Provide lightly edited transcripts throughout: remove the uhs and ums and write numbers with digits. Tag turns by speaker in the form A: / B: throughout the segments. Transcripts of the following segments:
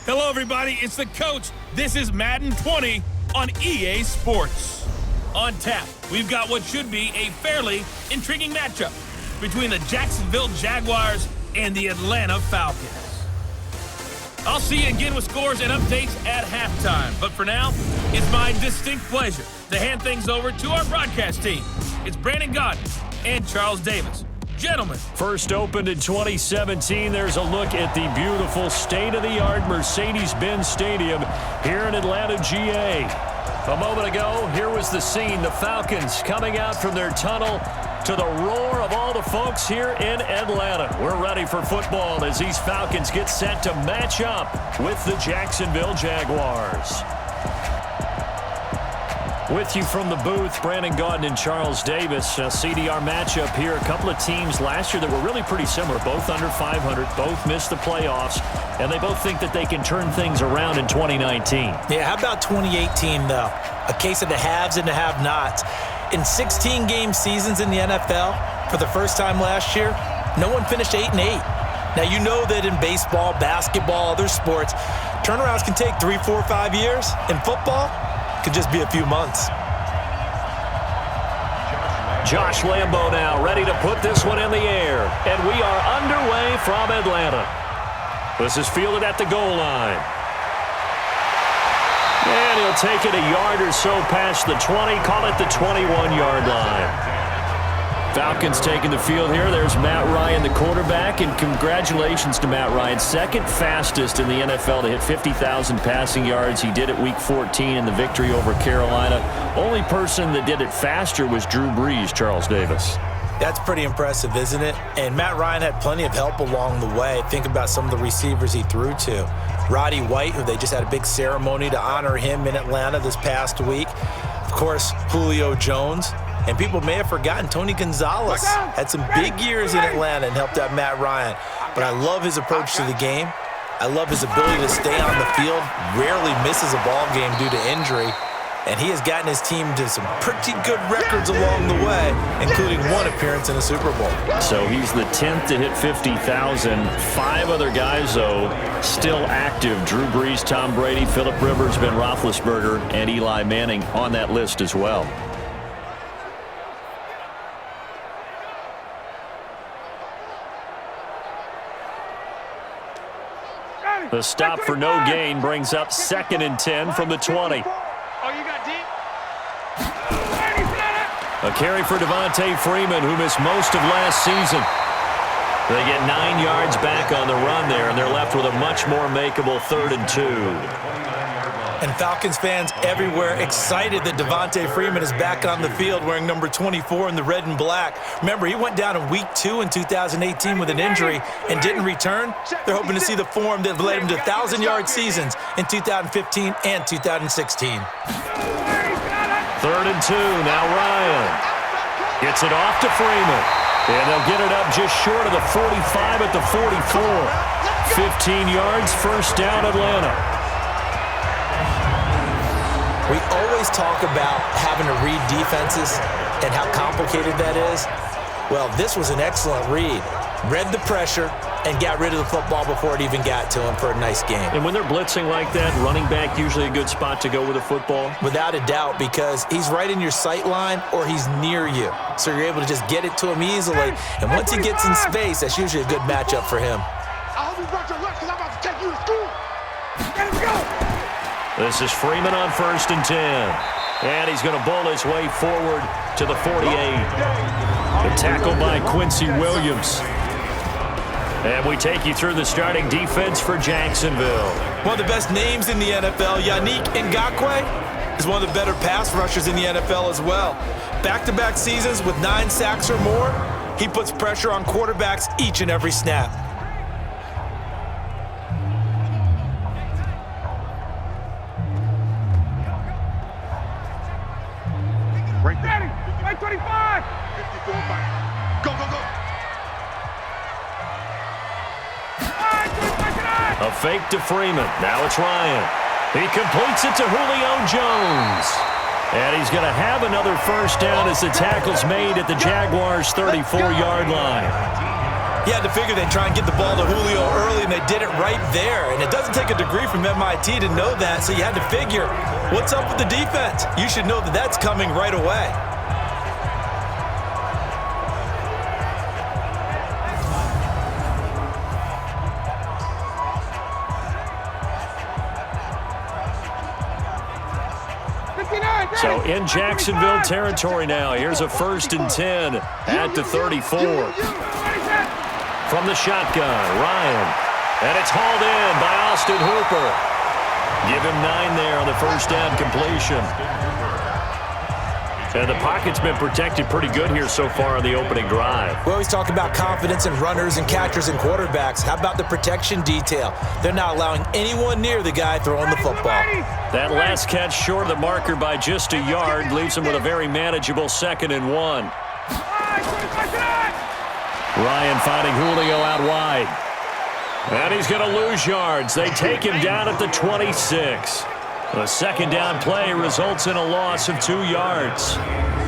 A: Hello, everybody. It's the coach. This is Madden 20 on EA Sports. On tap, we've got what should be a fairly intriguing matchup between the Jacksonville Jaguars and the Atlanta Falcons. I'll see you again with scores and updates at halftime. But for now, it's my distinct pleasure to hand things over to our broadcast team. It's Brandon Gaudin and Charles Davis. Gentlemen.
B: First opened in 2017, there's a look at the beautiful state-of-the-art Mercedes-Benz Stadium here in Atlanta, GA. A moment ago, here was the scene. The Falcons coming out from their tunnel to the roar of all the folks here in Atlanta. We're ready for football as these Falcons get set to match up with the Jacksonville Jaguars. With you from the booth, Brandon Gaudin and Charles Davis. CDR matchup here. A couple of teams last year that were really pretty similar. Both under 500, both missed the playoffs, and they both think that they can turn things around in 2019.
C: Yeah, how about 2018, though? A case of the haves and the have-nots. In 16-game seasons in the NFL, for the first time last year, no one finished 8-8. Now, you know that in baseball, basketball, other sports, turnarounds can take 3, 4, 5 years. In football, could just be a few months.
B: Josh Lambo now ready to put this one in the air. And we are underway from Atlanta. This is fielded at the goal line. And he'll take it a yard or so past the 20, call it the 21-yard line. Falcons taking the field here. There's Matt Ryan, the quarterback, and congratulations to Matt Ryan. Second fastest in the NFL to hit 50,000 passing yards. He did it week 14 in the victory over Carolina. Only person that did it faster was Drew Brees, Charles Davis.
C: That's pretty impressive, isn't it? And Matt Ryan had plenty of help along the way. Think about some of the receivers he threw to. Roddy White, who they just had a big ceremony to honor him in Atlanta this past week. Of course, Julio Jones. And people may have forgotten Tony Gonzalez had some big years in Atlanta and helped out Matt Ryan. But I love his approach to the game. I love his ability to stay on the field, rarely misses a ball game due to injury. And he has gotten his team to some pretty good records along the way, including one appearance in a Super Bowl.
B: So he's the 10th to hit 50,000. 5 other guys, though, still active. Drew Brees, Tom Brady, Phillip Rivers, Ben Roethlisberger, and Eli Manning on that list as well. The stop for no gain brings up 2nd and 10 from the 20. A carry for Devontae Freeman, who missed most of last season. They get 9 yards back on the run there, and they're left with a much more makeable 3rd and 2.
C: And Falcons fans everywhere excited that Devontae Freeman is back on the field wearing number 24 in the red and black. Remember, he went down in week 2 in 2018 with an injury and didn't return. They're hoping to see the form that led him to 1,000-yard seasons in 2015 and 2016.
B: 3rd and 2, now Ryan gets it off to Freeman. And they'll get it up just short of the 45 at the 44. 15 yards, first down Atlanta.
C: We always talk about having to read defenses and how complicated that is. Well, this was an excellent read. Read the pressure and got rid of the football before it even got to him for a nice game.
B: And when they're blitzing like that, running back usually a good spot to go with the football?
C: Without a doubt, because he's right in your sight line or he's near you. So you're able to just get it to him easily. And once he gets in space, that's usually a good matchup for him.
D: I hope you brought your lunch because I'm about to take you to school. Let him go.
B: This is Freeman on 1st and 10. And he's going to bowl his way forward to the 48. The tackle by Quincy Williams. And we take you through the starting defense for Jacksonville.
C: One of the best names in the NFL, Yannick Ngakoue, is one of the better pass rushers in the NFL as well. Back-to-back seasons with 9 sacks or more, he puts pressure on quarterbacks each and every snap.
D: Right there. Right 25. 54 back. Go, go, go.
B: A fake to Freeman. Now it's Ryan. He completes it to Julio Jones. And he's going to have another first down as the tackle's made at the Jaguars' 34-yard line.
C: He had to figure they'd try and get the ball to Julio early, and they did it right there. And it doesn't take a degree from MIT to know that, so you had to figure, what's up with the defense? You should know that that's coming right away.
B: So in Jacksonville territory now. Here's a 1st and 10 at the 34. From the shotgun, Ryan. And it's hauled in by Austin Hooper. Give him 9 there on the first down completion. And the pocket's been protected pretty good here so far on the opening drive.
C: We always talk about confidence in runners and catchers and quarterbacks. How about the protection detail? They're not allowing anyone near the guy throwing the football.
B: That last catch short of the marker by just a yard leaves him with a very manageable 2nd and 1. Ryan finding Julio out wide. And he's going to lose yards. They take him down at the 26. The 2nd down play results in a loss of 2 yards.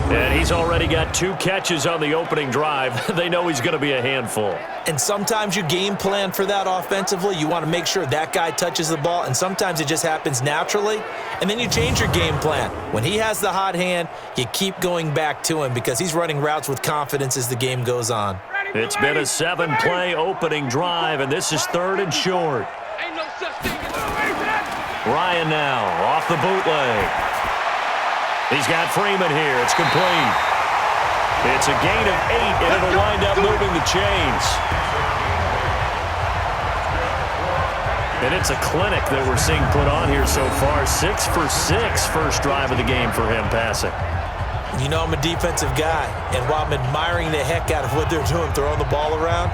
B: And he's already got 2 catches on the opening drive. They know he's going to be a handful.
C: And sometimes you game plan for that offensively. You want to make sure that guy touches the ball, and sometimes it just happens naturally. And then you change your game plan. When he has the hot hand, you keep going back to him because he's running routes with confidence as the game goes on.
B: It's been a 7-play opening drive, and this is 3rd and short. Ryan now off the bootleg. He's got Freeman here. It's complete. It's a gain of 8, and it'll wind up moving the chains. And it's a clinic that we're seeing put on here so far. 6 for 6 first drive of the game for him passing.
C: You know I'm a defensive guy, and while I'm admiring the heck out of what they're doing, throwing the ball around,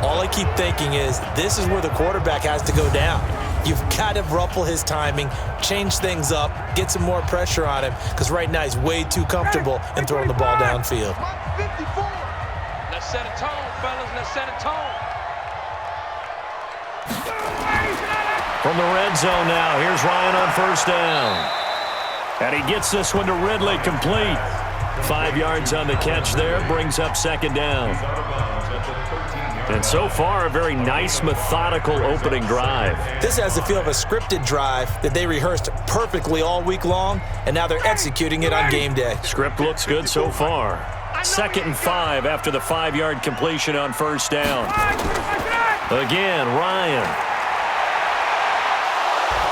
C: all I keep thinking is this is where the quarterback has to go down. You've got to ruffle his timing, change things up, get some more pressure on him, because right now he's way too comfortable in throwing the ball downfield.
E: Let's set a tone, fellas. Let's set a tone.
B: From the red zone now, here's Ryan on 1st down. And he gets this one to Ridley, complete. 5 yards on the catch there, brings up 2nd down. And so far, a very nice, methodical opening drive.
C: This has the feel of a scripted drive that they rehearsed perfectly all week long, and now they're executing it on game day.
B: Script looks good so far. 2nd and 5 after the 5-yard completion on 1st down. Again, Ryan.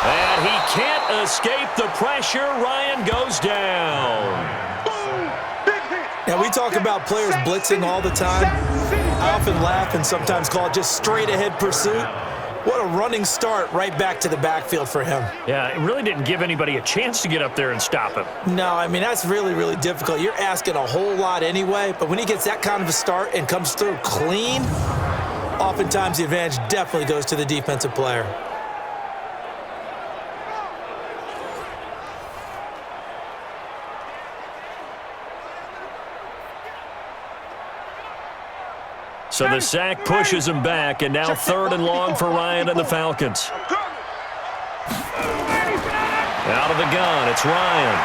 B: And he can't escape the pressure. Ryan goes down.
C: Now, we talk about players blitzing all the time. I often laugh and sometimes call it just straight-ahead pursuit. What a running start right back to the backfield for him.
B: Yeah, it really didn't give anybody a chance to get up there and stop him.
C: No, I mean, that's really, really difficult. You're asking a whole lot anyway, but when he gets that kind of a start and comes through clean, oftentimes the advantage definitely goes to the defensive player.
B: So the sack pushes him back, and now 3rd and long for Ryan and the Falcons. Out of the gun, it's Ryan.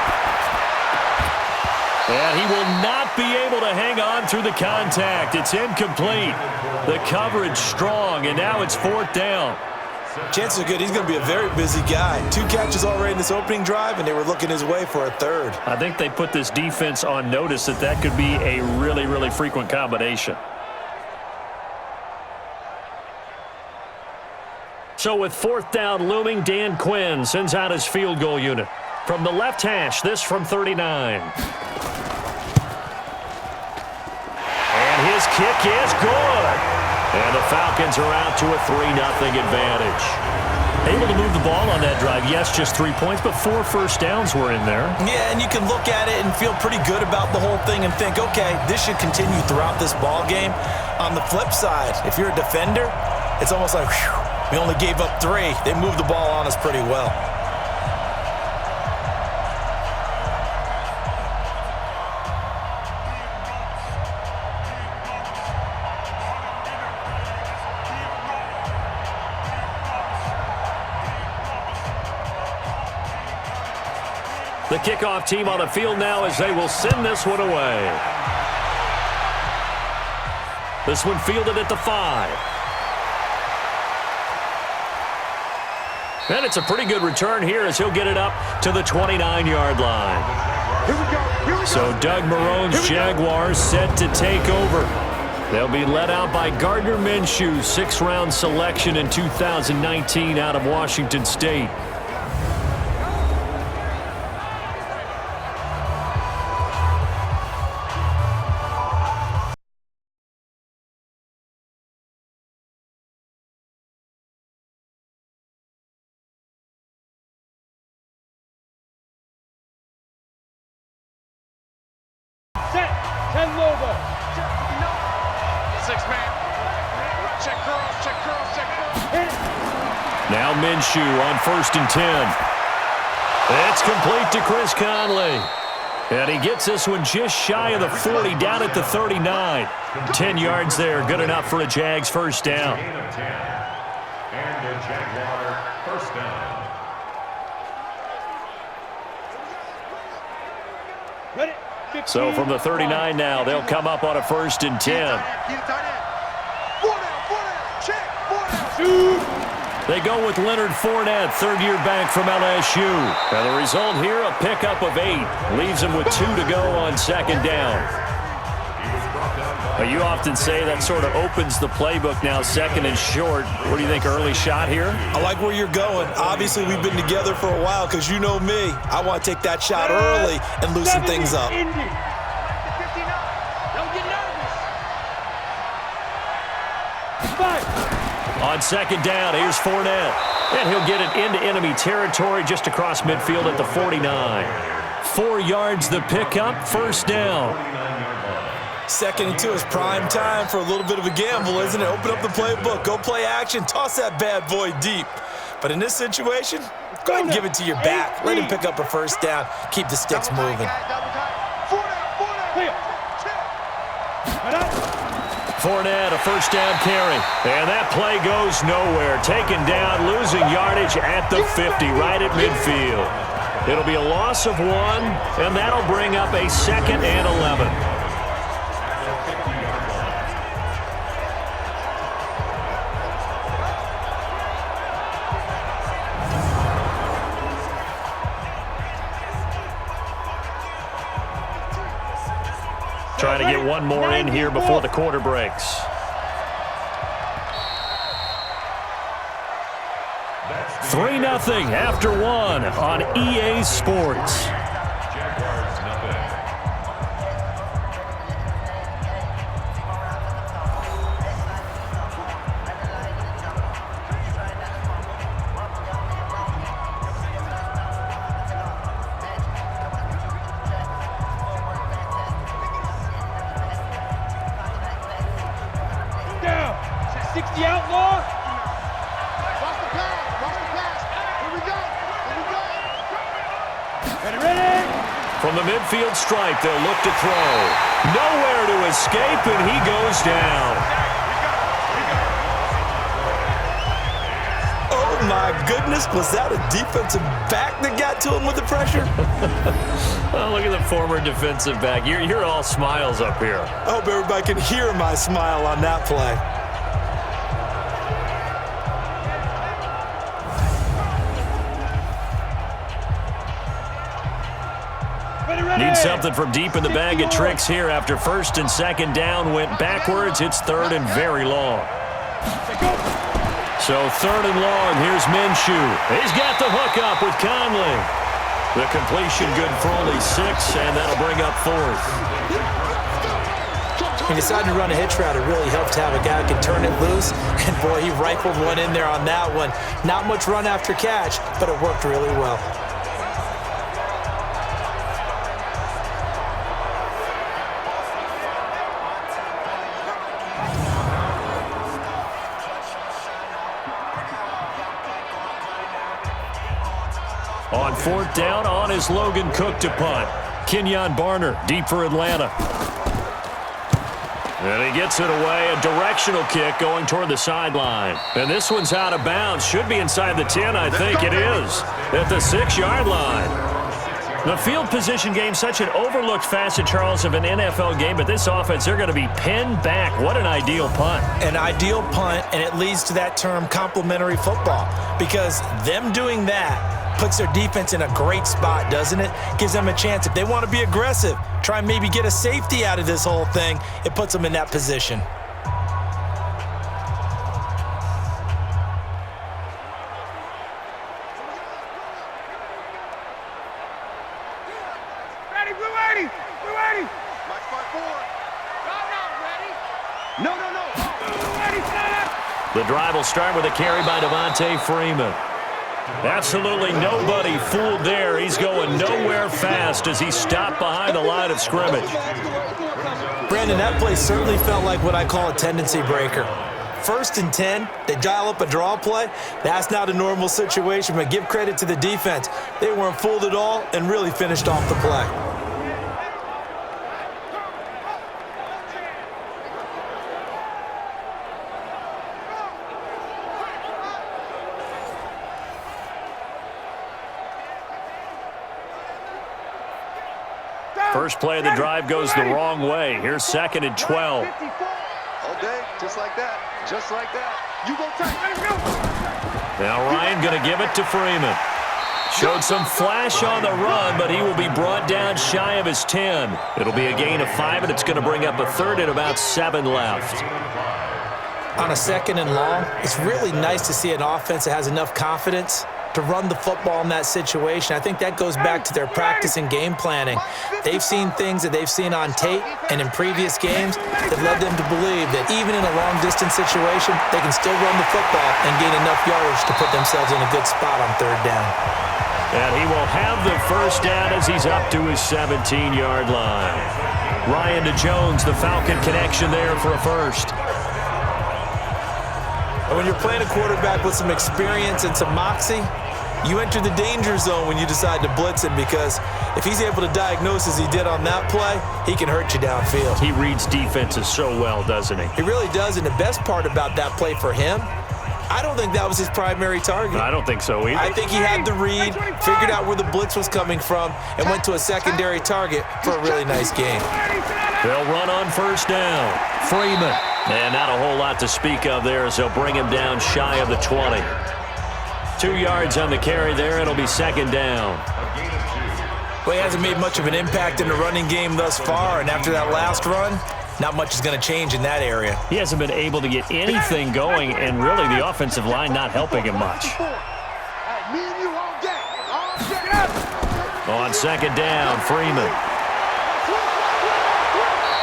B: And he will not be able to hang on through the contact. It's incomplete. The coverage strong, and now it's 4th down.
C: Chances are good he's going to be a very busy guy. 2 catches already in this opening drive, and they were looking his way for a 3rd.
B: I think they put this defense on notice that could be a really, really frequent combination. So with 4th down looming, Dan Quinn sends out his field goal unit. From the left hash, this from 39. And his kick is good. And the Falcons are out to a 3-0 advantage. Able to move the ball on that drive. Yes, just 3 points, but 4 first downs were in there.
C: Yeah, and you can look at it and feel pretty good about the whole thing and think, okay, this should continue throughout this ball game. On the flip side, if you're a defender, it's almost like, whew, we only gave up 3. They moved the ball on us pretty well.
B: The kickoff team on the field now as they will send this one away. This one fielded at the 5. And it's a pretty good return here as he'll get it up to the 29-yard line.
D: Here we go.
B: So Doug Marrone's Jaguars set to take over. They'll be led out by Gardner Minshew, 6th-round selection in 2019 out of Washington State.
D: Set. 10 Lobo.
E: 6-man. Check curls, check curls, check curls.
D: Hit it.
B: Now Minshew on 1st and 10. It's complete to Chris Conley. And he gets this one just shy of the 40, down at the 39. 10 yards there, good enough for a Jags first down.
F: And a Jaguar first down.
D: Ready. 15.
B: So from the 39 now, they'll come up on a 1st and 10. They go with Leonard Fournette, 3rd-year back from LSU. And the result here, a pickup of 8. Leaves them with 2 to go on 2nd down. You often say that sort of opens the playbook now, 2nd and short. What do you think, early shot here?
C: I like where you're going. Obviously, we've been together for a while because you know me. I want to take that shot early and loosen things up.
E: Don't get nervous.
D: 5.
B: On 2nd down, here's Fournette. And he'll get it into enemy territory just across midfield at the 49. 4 yards the pickup, 1st down.
C: 2nd and 2 is prime time for a little bit of a gamble, isn't it? Open up the playbook, go play action, toss that bad boy deep. But in this situation, go ahead and give it to your back. Let him pick up a 1st down. Keep the sticks moving.
B: Fournette, a 1st down carry. And that play goes nowhere. Taken down, losing yardage at the 50, right at midfield. It'll be a loss of 1, and that'll bring up a 2nd and 11. Trying to get one more in here before the quarter breaks.
F: That's
B: 3-0 after 1 on EA Sports.
F: Jaguars nothing.
D: Down. 60 outlaw.
E: Watch the pass. Watch the pass. Here we go. Here we go.
D: Ready, ready.
B: From the midfield stripe, they'll look to throw. Nowhere to escape, and he goes down.
C: Oh, my goodness. Was that a defensive back that got to him with the pressure?
B: Oh, look at the former defensive back. You're all smiles up here.
C: I hope everybody can hear my smile on that play.
D: Ready, ready.
B: Need something from deep in the bag of tricks here after 1st and 2nd down went backwards. It's 3rd and very long. So 3rd and long, here's Minshew. He's got the hook up with Conley. The completion good for only 6, and that'll bring up 4th.
C: He decided to run a hitch route. It really helped to have a guy who can turn it loose. And, boy, he rifled one in there on that one. Not much run after catch, but it worked really well.
B: On 4th down, on is Logan Cook to punt. Kenyon Barner, deep for Atlanta. And he gets it away, a directional kick going toward the sideline. And this one's out of bounds. Should be inside the 10, I think it is. At the 6-yard line. The field position game, such an overlooked facet, Charles, of an NFL game, but this offense, they're going to be pinned back. What an ideal punt.
C: An ideal punt, and it leads to that term complementary football, because them doing that puts their defense in a great spot, doesn't it? Gives them a chance. If they want to be aggressive, try and maybe get a safety out of this whole thing, it puts them in that position.
B: The drive will start with a carry by Devontae Freeman. Absolutely nobody fooled there. He's going nowhere fast as he stopped behind the line of scrimmage.
C: Brandon, that play certainly felt like what I call a tendency breaker. 1st and 10, they dial up a draw play. That's not a normal situation, but give credit to the defense. They weren't fooled at all and really finished off the play.
B: First play of the drive goes the wrong way. Here's 2nd and 12.
E: All day, just like that. Just like that. You go tight. Let him go.
B: Now Ryan going to give it to Freeman. Showed some flash on the run, but he will be brought down shy of his 10. It'll be a gain of 5, and it's going to bring up a 3rd and about 7 left.
C: On a 2nd and long, it's really nice to see an offense that has enough confidence to run the football in that situation. I think that goes back to their practice and game planning. They've seen things that they've seen on tape and in previous games that led them to believe that even in a long-distance situation, they can still run the football and gain enough yardage to put themselves in a good spot on 3rd down.
B: And he will have the 1st down as he's up to his 17-yard line. Ryan to Jones, the Falcon connection there for a 1st.
C: And when you're playing a quarterback with some experience and some moxie, you enter the danger zone when you decide to blitz him, because if he's able to diagnose as he did on that play, he can hurt you downfield.
B: He reads defenses so well, doesn't he?
C: He really does, and the best part about that play for him, I don't think that was his primary target.
B: I don't think so either.
C: I think he had the read, figured out where the blitz was coming from, and went to a secondary target for a really nice game.
B: They'll run on 1st down. Freeman. And not a whole lot to speak of there as they'll bring him down shy of the 20. 2 yards on the carry there. It'll be 2nd down.
C: Well, he hasn't made much of an impact in the running game thus far, and after that last run, not much is going to change in that area.
B: He hasn't been able to get anything going, and really the offensive line not helping him much. On 2nd down, Freeman.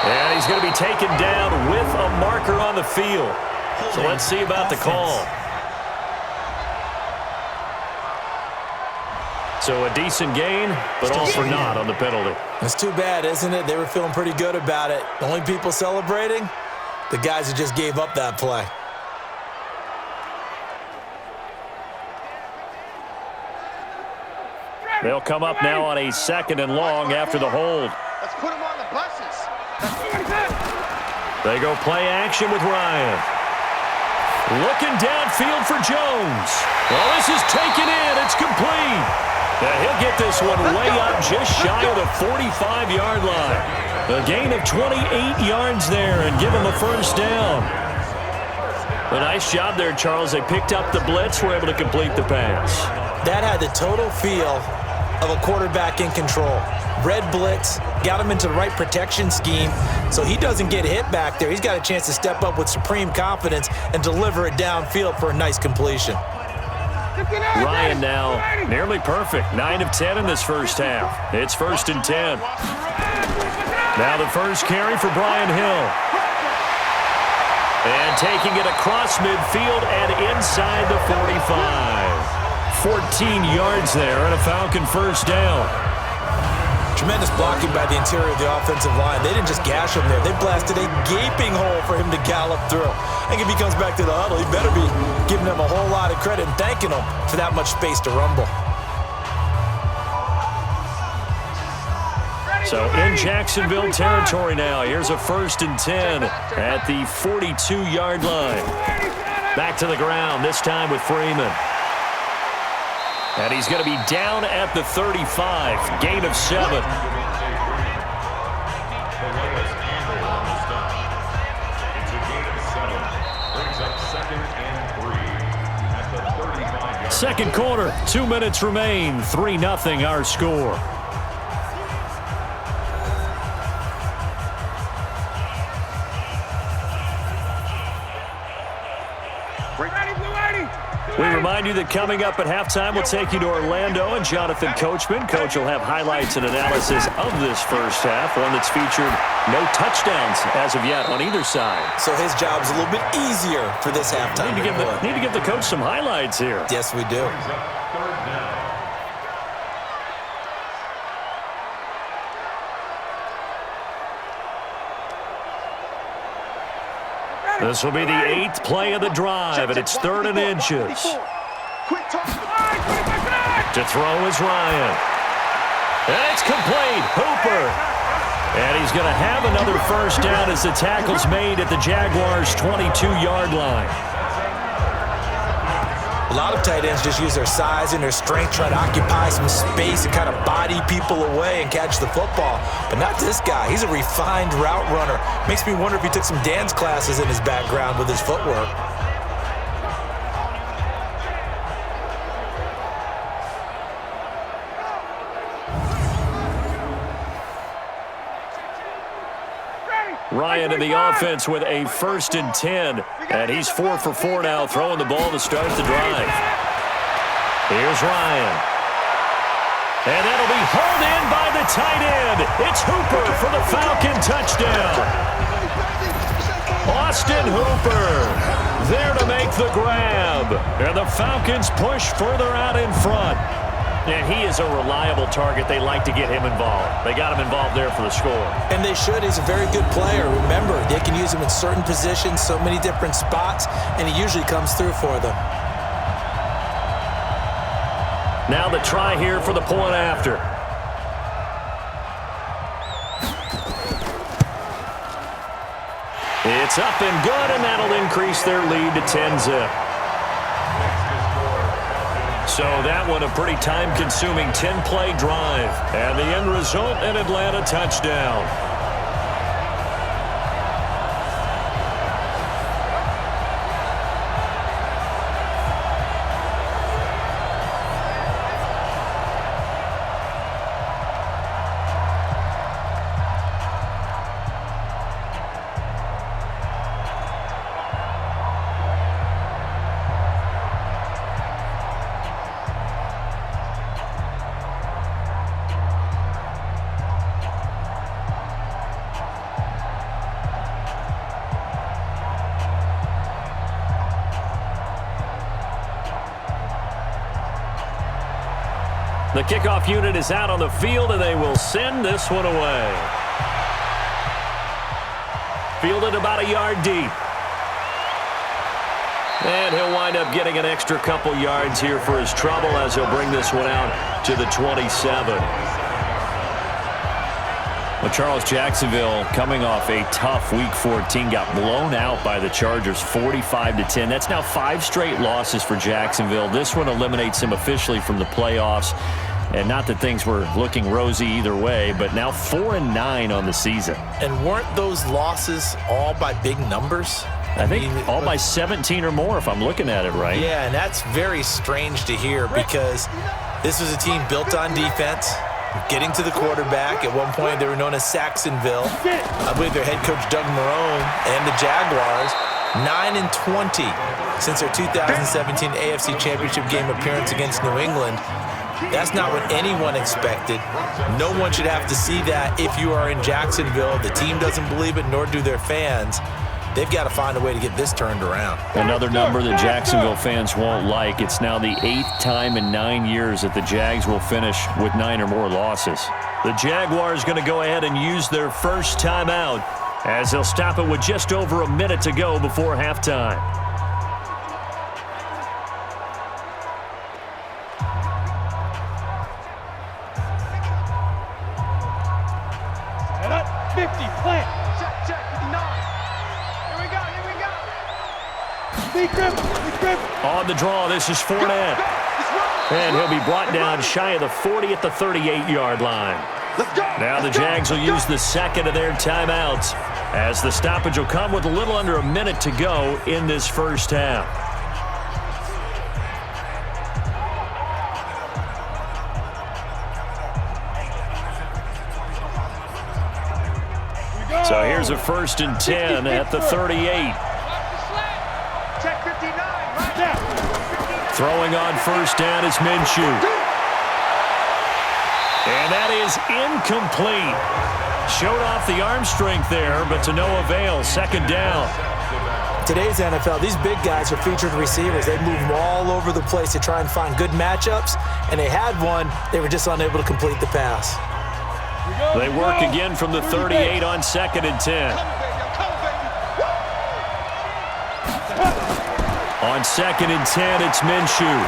B: And he's going to be taken down with a marker on the field. So let's see about the call. So a decent gain, but all for naught on the penalty.
C: It's too bad, isn't it? They were feeling pretty good about it. The only people celebrating, the guys who just gave up that play.
B: They'll come up now on a 2nd and long after the hold.
E: Let's put him on the buses.
B: They go play action with Ryan. Looking downfield for Jones. Well, this is taken in. It's complete. And he'll get this one way up just shy of the 45-yard line. A gain of 28 yards there and give him a 1st down. A nice job there, Charles. They picked up the blitz, were able to complete the pass.
C: That had the total feel of a quarterback in control. Red blitz, got him into the right protection scheme, so he doesn't get hit back there. He's got a chance to step up with supreme confidence and deliver it downfield for a nice completion.
B: Ryan now nearly perfect. 9 of 10 in this 1st half. It's 1st and 10. Now the 1st carry for Brian Hill. And taking it across midfield and inside the 45. 14 yards there and a Falcon 1st down.
C: Tremendous blocking by the interior of the offensive line. They didn't just gash him there. They blasted a gaping hole for him to gallop through. I think if he comes back to the huddle, he better be giving them a whole lot of credit and thanking them for that much space to rumble.
B: So in Jacksonville territory now. Here's a 1st and 10 at the 42-yard line. Back to the ground, this time with Freeman. And he's going to be down at the 35. Gain of 7. Second quarter, 2 minutes remain. 3-0 our score. We remind you that coming up at halftime, we'll take you to Orlando and Jonathan Coachman. Coach will have highlights and analysis of this first half, one that's featured no touchdowns as of yet on either side.
C: So his job's a little bit easier for this halftime.
B: Need to give the coach some highlights here.
C: Yes, we do.
B: This will be the 8th play of the drive, and it's 3rd and inches. To throw is Ryan. And it's complete. Hooper. And he's going to have another first down as the tackle's made at the Jaguars' 22-yard line.
C: A lot of tight ends just use their size and their strength, try to occupy some space and kind of body people away and catch the football. But not this guy. He's a refined route runner. Makes me wonder if he took some dance classes in his background with his footwork.
B: Ryan in the offense with a 1st and 10. And he's 4 for 4 now, throwing the ball to start the drive. Here's Ryan. And that'll be hauled in by the tight end. It's Hooper for the Falcon touchdown. Austin Hooper there to make the grab. And the Falcons push further out in front. And he is a reliable target. They like to get him involved. They got him involved there for the score. And
C: they should. He's a very good player. Remember, they can use him in certain positions, so many different spots, and he usually comes through for them.
B: Now the try here for the point after. It's up and good, and that'll increase their lead to 10-zip. So that one a pretty time-consuming 10-play drive. And the end result, an Atlanta touchdown. The kickoff unit is out on the field, and they will send this one away. Fielded about a yard deep. And he'll wind up getting an extra couple yards here for his trouble as he'll bring this one out to the 27. Well, Charles, Jacksonville coming off a tough Week 14, got blown out by the Chargers 45-10. That's now 5 straight losses for Jacksonville. This one eliminates him officially from the playoffs. And not that things were looking rosy either way, but now 4-9 on the season.
C: And weren't those losses all by big numbers?
B: I think all by 17 or more if I'm looking at it right.
C: Yeah, and that's very strange to hear because this was a team built on defense, getting to the quarterback. At one point, they were known as Saxonville. I believe their head coach, Doug Marrone, and the Jaguars, 9-20 since their 2017 AFC Championship game appearance against New England. That's not what anyone expected. No one should have to see that if you are in Jacksonville. The team doesn't believe it, nor do their fans. They've got to find a way to get this turned around.
B: Another number that Jacksonville fans won't like. It's now the 8th time in 9 years that the Jags will finish with 9 or more losses. The Jaguars going to go ahead and use their first timeout as they'll stop it with just over a minute to go before halftime. On the draw, this is Fournette. And he'll be brought down shy of the 40 at the 38-yard line. Now the Jags will use the second of their timeouts, as the stoppage will come with a little under a minute to go in this first half. So here's a 1st and 10 at the 38. Throwing on 1st down is Minshew. And that is incomplete. Showed off the arm strength there, but to no avail. 2nd down.
C: Today's NFL, these big guys are featured receivers. They move them all over the place to try and find good matchups, and they had one. They were just unable to complete the pass.
B: They work again from the 38 on 2nd and 10. On 2nd and 10, it's Minshew.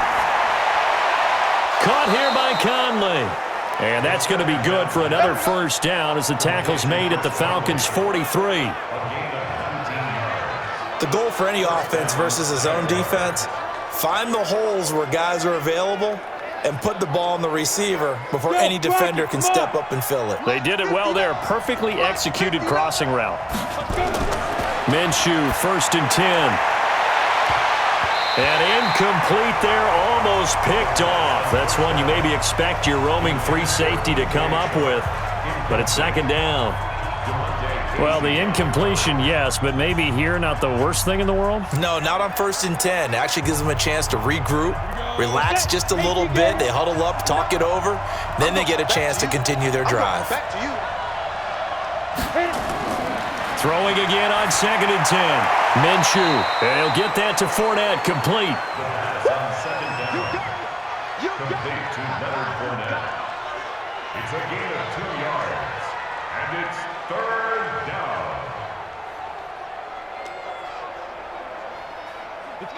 B: Caught here by Conley. And that's going to be good for another 1st down as the tackle's made at the Falcons' 43.
C: The goal for any offense versus his own defense, find the holes where guys are available and put the ball on the receiver before any defender can step up and fill it.
B: They did it well there. Perfectly executed crossing route. Minshew, 1st and 10. And incomplete there, almost picked off. That's one you maybe expect your roaming free safety to come up with. But it's 2nd down. Well, the incompletion, yes, but maybe here not the worst thing in the world?
C: No, not on 1st and 10. It actually gives them a chance to regroup, relax just a little bit. They huddle up, talk it over. Then they get a chance to continue their drive.
B: Throwing again on 2nd and 10. Minshew, and he'll get that to Fournette, complete.
F: On 2nd down. Complete to Leonard Fournette. It's a gain of 2 yards, and it's 3rd down.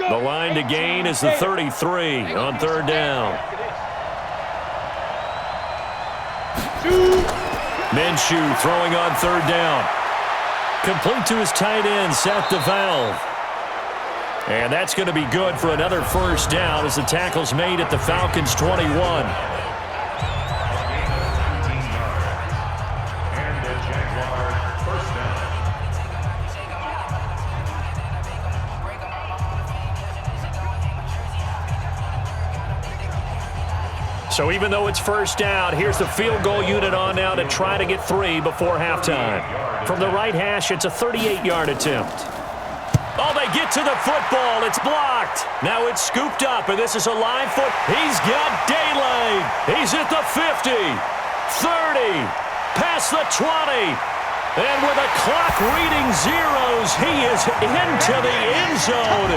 B: The line to gain is the 33 on 3rd down. Minshew throwing on 3rd down. Complete to his tight end, Seth DUUUVAL. And that's going to be good for another 1st down as the tackle's made at the Falcons' 21.
F: And the Jaguar 1st down.
B: So even though it's 1st down, here's the field goal unit on now to try to get 3 before halftime. From the right hash, it's a 38-yard attempt. Oh, they get to the football. It's blocked. Now it's scooped up, and this is a live foot. He's got daylight. He's at the 50, 30, past the 20. And with a clock reading zeros, he is into the end zone.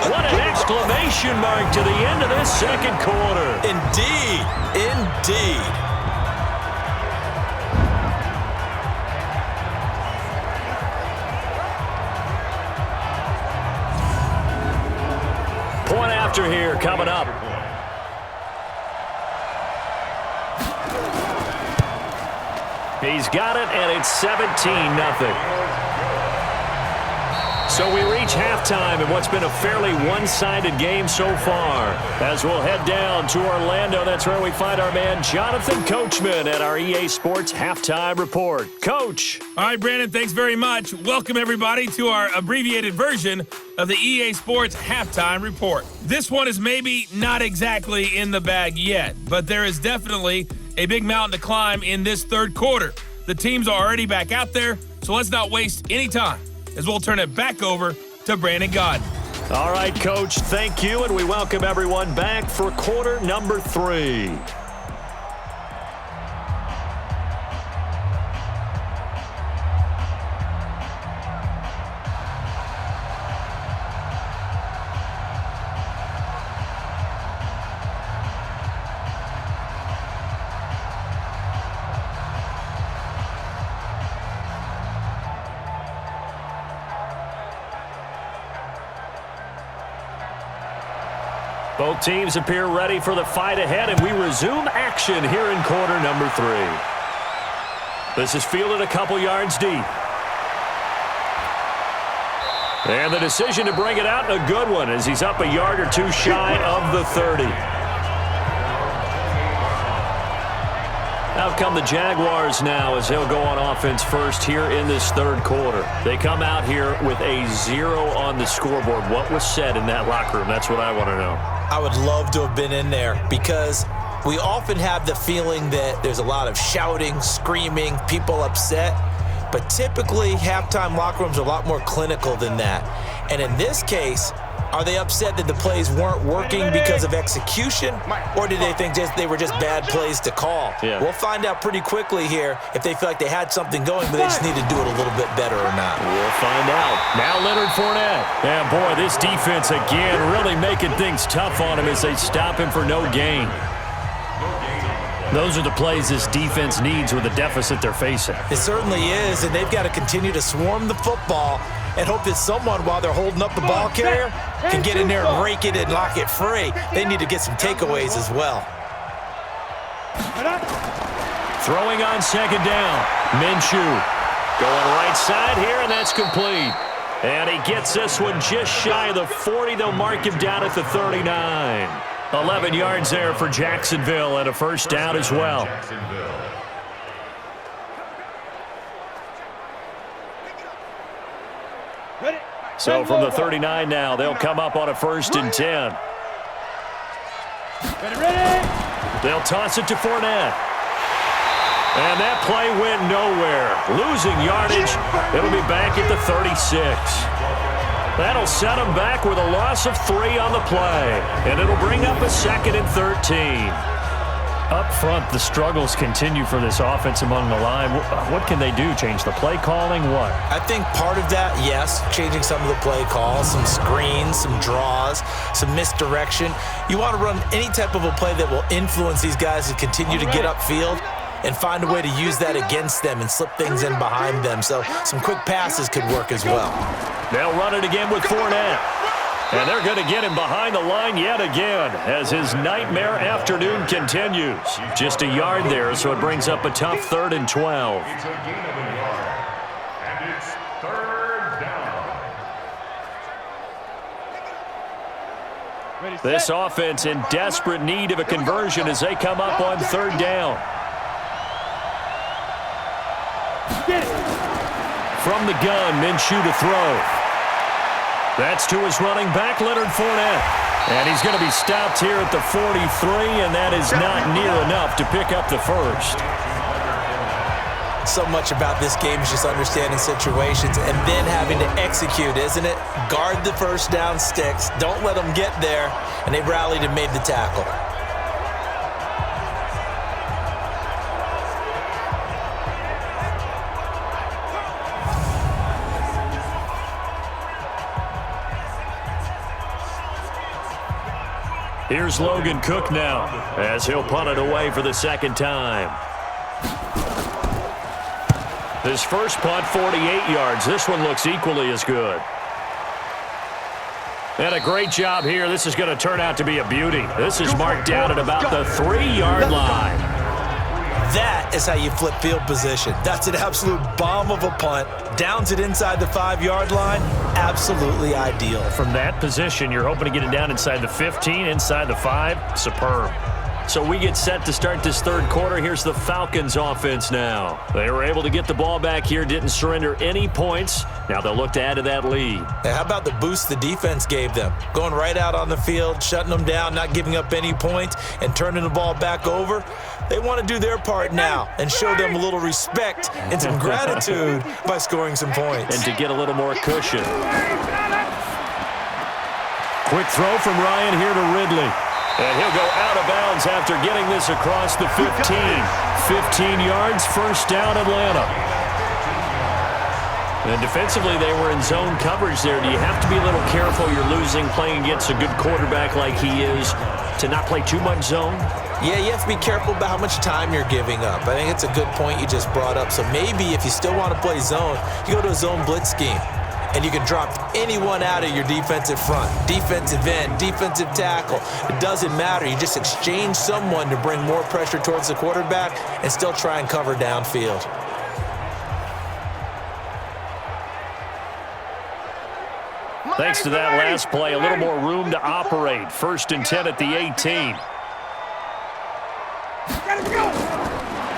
B: What an exclamation mark to the end of this 2nd quarter.
C: Indeed, indeed.
B: Point after here coming up. He's got it, and it's 17-0. So we reach halftime in what's been a fairly one-sided game so far. As we'll head down to Orlando, that's where we find our man Jonathan Coachman at our EA Sports Halftime Report. Coach.
A: All right, Brandon, thanks very much. Welcome, everybody, to our abbreviated version of the EA Sports Halftime Report. This one is maybe not exactly in the bag yet, but there is definitely a big mountain to climb in this 3rd quarter. The teams are already back out there, so let's not waste any time as we'll turn it back over to Brandon Gaudin.
B: All right, Coach, thank you, and we welcome everyone back for quarter number 3. Both teams appear ready for the fight ahead, and we resume action here in quarter number 3. This is fielded a couple yards deep. And the decision to bring it out, a good one, as he's up a yard or two shy of the 30. come the Jaguars now as they'll go on offense first here in this third quarter. They come out here with a 0 on the scoreboard. What was said in that locker room? That's what I want to know.
C: I would love to have been in there because we often have the feeling that there's a lot of shouting, screaming, people upset. But typically, halftime locker rooms are a lot more clinical than that. And in this case, are they upset that the plays weren't working because of execution, or did they think they were just bad plays to call?
B: Yeah.
C: We'll find out pretty quickly here if they feel like they had something going, but they just need to do it a little bit better or not.
B: We'll find out. Now Leonard Fournette. And boy, this defense again really making things tough on him as they stop him for no gain. Those are the plays this defense needs with the deficit they're facing.
C: It certainly is, and they've got to continue to swarm the football and hope that someone, while they're holding up the ball carrier, can get in there and rake it and lock it free. They need to get some takeaways as well.
B: Throwing on second down. Minshew going right side here, and that's complete. And he gets this one just shy of the 40. They'll mark him down at the 39. 11 yards there for Jacksonville and a first down as well. So from the 39 now, they'll come up on a 1st and 10. They'll toss it to Fournette. And that play went nowhere. Losing yardage. It'll be back at the 36. That'll set them back with a loss of 3 on the play. And it'll bring up a 2nd and 13. Up front, the struggles continue for this offense among the line. What can they do? Change the play calling? What?
C: I think part of that, yes, changing some of the play calls, some screens, some draws, some misdirection. You want to run any type of a play that will influence these guys to continue to get upfield and find a way to use that against them and slip things in behind them. So some quick passes could work as well.
B: They'll run it again with Fournette. And they're going to get him behind the line yet again as his nightmare afternoon continues. Just a yard there, so it brings up a tough 3rd and 12.
F: It's a gain of a yard, and it's 3rd down.
B: This offense in desperate need of a conversion as they come up on 3rd down. From the gun, Minshew to throw. That's to his running back, Leonard Fournette. And he's going to be stopped here at the 43, and that is not near enough to pick up the first.
C: So much about this game is just understanding situations and then having to execute, isn't it? Guard the first down sticks. Don't let them get there. And they rallied and made the tackle.
B: Here's Logan Cook now as he'll punt it away for the 2nd time. His first punt, 48 yards. This one looks equally as good. And a great job here. This is going to turn out to be a beauty. This is marked down at about the 3-yard line.
C: That is how you flip field position. That's an absolute bomb of a punt. Downs it inside the 5-yard line. Absolutely ideal.
B: From that position, you're hoping to get it down inside the 15, inside the 5. Superb. So we get set to start this 3rd quarter. Here's the Falcons offense now. They were able to get the ball back here, didn't surrender any points. Now they'll look to add to that lead.
C: And how about the boost the defense gave them? Going right out on the field, shutting them down, not giving up any points, and turning the ball back over. They want to do their part now and show them a little respect and some gratitude by scoring some points.
B: And to get a little more cushion. Quick throw from Ryan here to Ridley. And he'll go out of bounds after getting this across the 15. 15 yards, first down Atlanta. And defensively, they were in zone coverage there. Do you have to be a little careful? You're losing playing against a good quarterback like he is to not play too much zone?
C: Yeah, you have to be careful about how much time you're giving up. I think it's a good point you just brought up. So maybe if you still want to play zone, you go to a zone blitz scheme. And you can drop anyone out of your defensive front, defensive end, defensive tackle. It doesn't matter. You just exchange someone to bring more pressure towards the quarterback and still try and cover downfield.
B: Thanks to that last play, a little more room to operate. 1st and 10 at the 18.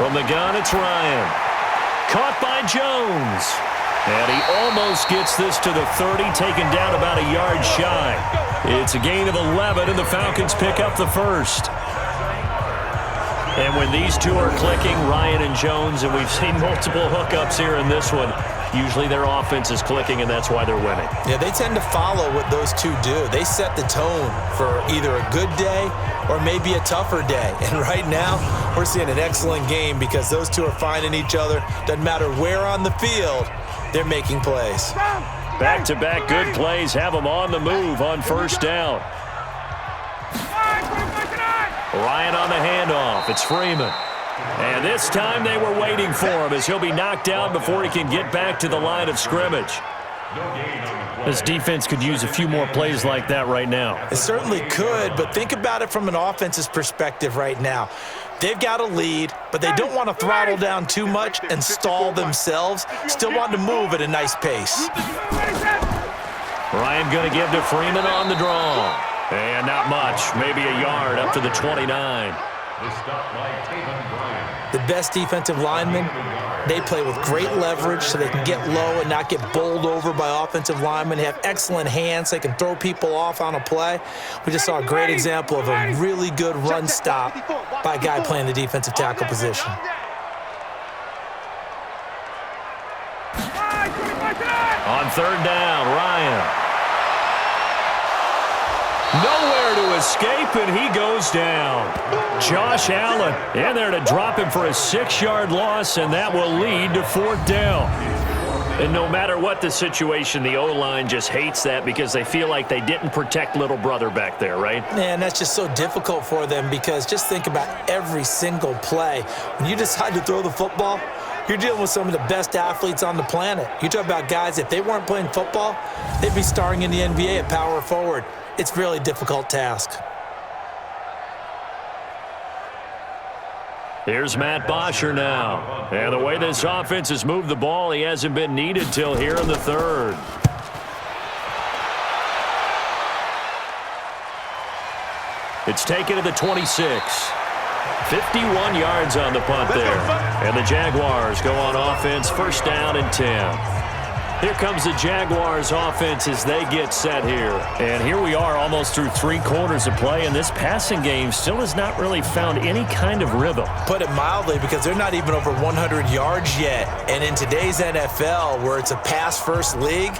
B: From the gun, it's Ryan. Caught by Jones. And he almost gets this to the 30, taken down about a yard shy. It's a gain of 11, and the Falcons pick up the first. And when these two are clicking, Ryan and Jones, and we've seen multiple hookups here in this one, usually their offense is clicking, and that's why they're winning.
C: Yeah, they tend to follow what those two do. They set the tone for either a good day or maybe a tougher day. And right now, we're seeing an excellent game because those two are finding each other. Doesn't matter where on the field, they're making plays.
B: Back-to-back good plays have them on the move on first down. Ryan on the handoff. It's Freeman. And this time they were waiting for him as he'll be knocked down before he can get back to the line of scrimmage. This defense could use a few more plays like that right now.
C: It certainly could, but think about it from an offense's perspective right now. They've got a lead, but they don't want to throttle down too much and stall themselves. Still want to move at a nice pace.
B: Ryan going to give to Freeman on the draw. And not much, maybe a yard up to the 29.
C: The best defensive linemen, they play with great leverage so they can get low and not get bowled over by offensive linemen. They have excellent hands. They can throw people off on a play. We just saw a great example of a really good run stop by a guy playing the defensive tackle position.
B: On third down, Ryan. Nowhere to escape, and he goes down. Josh Allen in there to drop him for a 6-yard loss, and that will lead to fourth down. And no matter what the situation, the O-line just hates that because they feel like they didn't protect little brother back there, right?
C: Man, that's just so difficult for them because just think about every single play. When you decide to throw the football, you're dealing with some of the best athletes on the planet. You talk about guys, if they weren't playing football, they'd be starring in the NBA at power forward. It's a really difficult task.
B: Here's Matt Bosher now. And the way this offense has moved the ball, he hasn't been needed till here in the third. It's taken to the 26. 51 yards on the punt there. And the Jaguars go on offense, first down and 10. Here comes the Jaguars offense as they get set here. And here we are almost through 3 quarters of play, and this passing game still has not really found any kind of rhythm.
C: Put it mildly, because they're not even over 100 yards yet. And in today's NFL, where it's a pass-first league,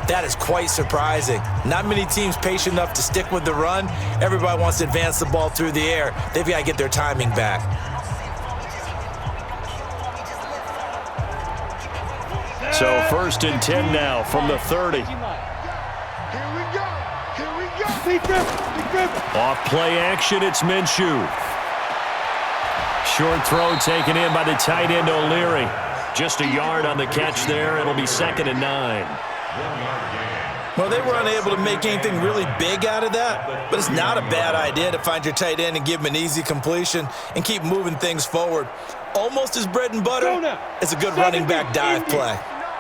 C: that is quite surprising. Not many teams patient enough to stick with the run. Everybody wants to advance the ball through the air. They've got to get their timing back.
B: So first and 10 now from the 30.
E: Here we go. Here we go. Big dribble.
B: Off play action, it's Minshew. Short throw taken in by the tight end O'Leary. Just a yard on the catch there. It'll be 2nd and 9.
C: Well, they were unable to make anything really big out of that, but it's not a bad idea to find your tight end and give him an easy completion and keep moving things forward. Almost as bread and butter. It's a good running back dive play.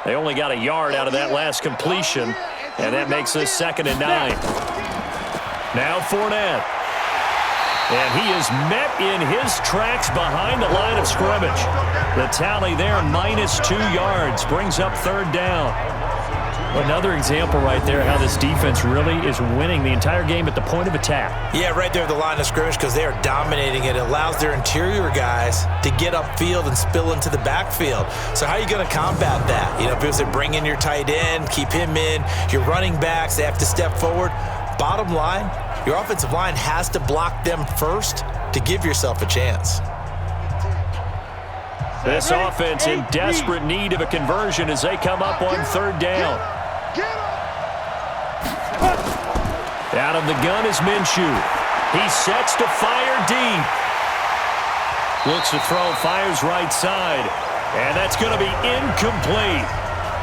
B: They only got a yard out of that last completion, and that makes this 2nd and 9. Now Fournette. And he is met in his tracks behind the line of scrimmage. The tally there, -2 yards, brings up 3rd down. Another example right there how this defense really is winning the entire game at the point of attack.
C: Yeah, right there at the line of scrimmage because they are dominating it. It allows their interior guys to get upfield and spill into the backfield. So how are you going to combat that? You know, if they bring in your tight end, keep him in, your running backs, they have to step forward. Bottom line, your offensive line has to block them first to give yourself a chance.
B: This offense in desperate need of a conversion as they come up on 3rd down. Out of the gun is Minshew. He sets to fire deep. Looks to throw, fires right side. And that's going to be incomplete.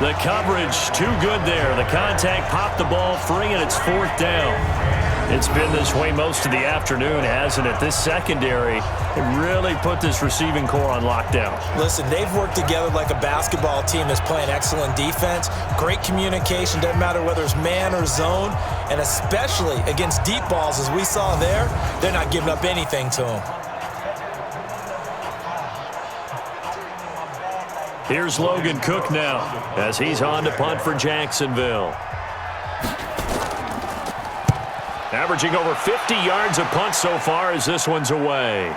B: The coverage too good there. The contact popped the ball free, and it's 4th down. It's been this way most of the afternoon, hasn't it? This secondary really put this receiving core on lockdown.
C: Listen, they've worked together like a basketball team that's playing excellent defense. Great communication, doesn't matter whether it's man or zone, and especially against deep balls, as we saw there, they're not giving up anything to them.
B: Here's Logan Cook now as he's on to punt for Jacksonville. Averaging over 50 yards a punt so far as this one's away.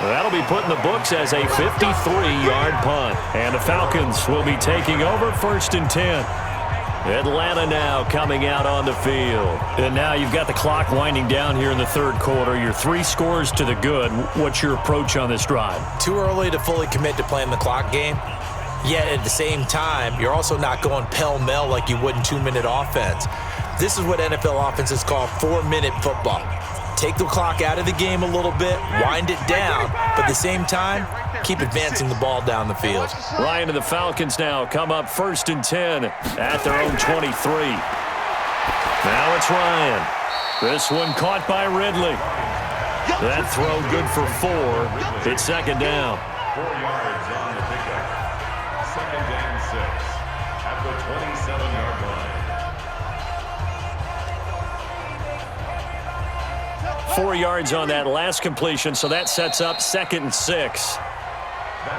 B: That'll be put in the books as a 53-yard punt. And the Falcons will be taking over 1st and 10. Atlanta now coming out on the field. And now you've got the clock winding down here in the 3rd quarter. You're 3 scores to the good. What's your approach on this drive?
C: Too early to fully commit to playing the clock game. Yet at the same time, you're also not going pell-mell like you would in 2-minute offense. This is what NFL offenses call 4-minute football. Take the clock out of the game a little bit, wind it down, but at the same time, keep advancing the ball down the field.
B: Ryan and the Falcons now come up 1st and 10 at their own 23. Now it's Ryan. This one caught by Ridley. That throw good for 4. It's 2nd down.
F: 4 yards on the pickup. 2nd and 6 at the 27-yard line.
B: 4 yards on that last completion, so that sets up 2nd and 6.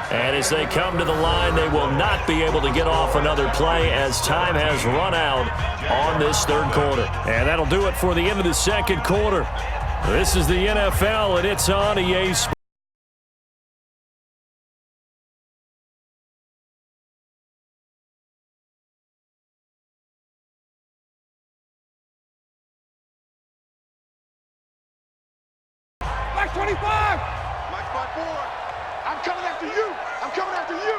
B: And as they come to the line, they will not be able to get off another play as time has run out on this 3rd quarter. And that'll do it for the end of the 2nd quarter. This is the NFL, and it's on EA Sports.
D: Black 25!
E: Mike spot 4. I'm coming after you. I'm coming after you.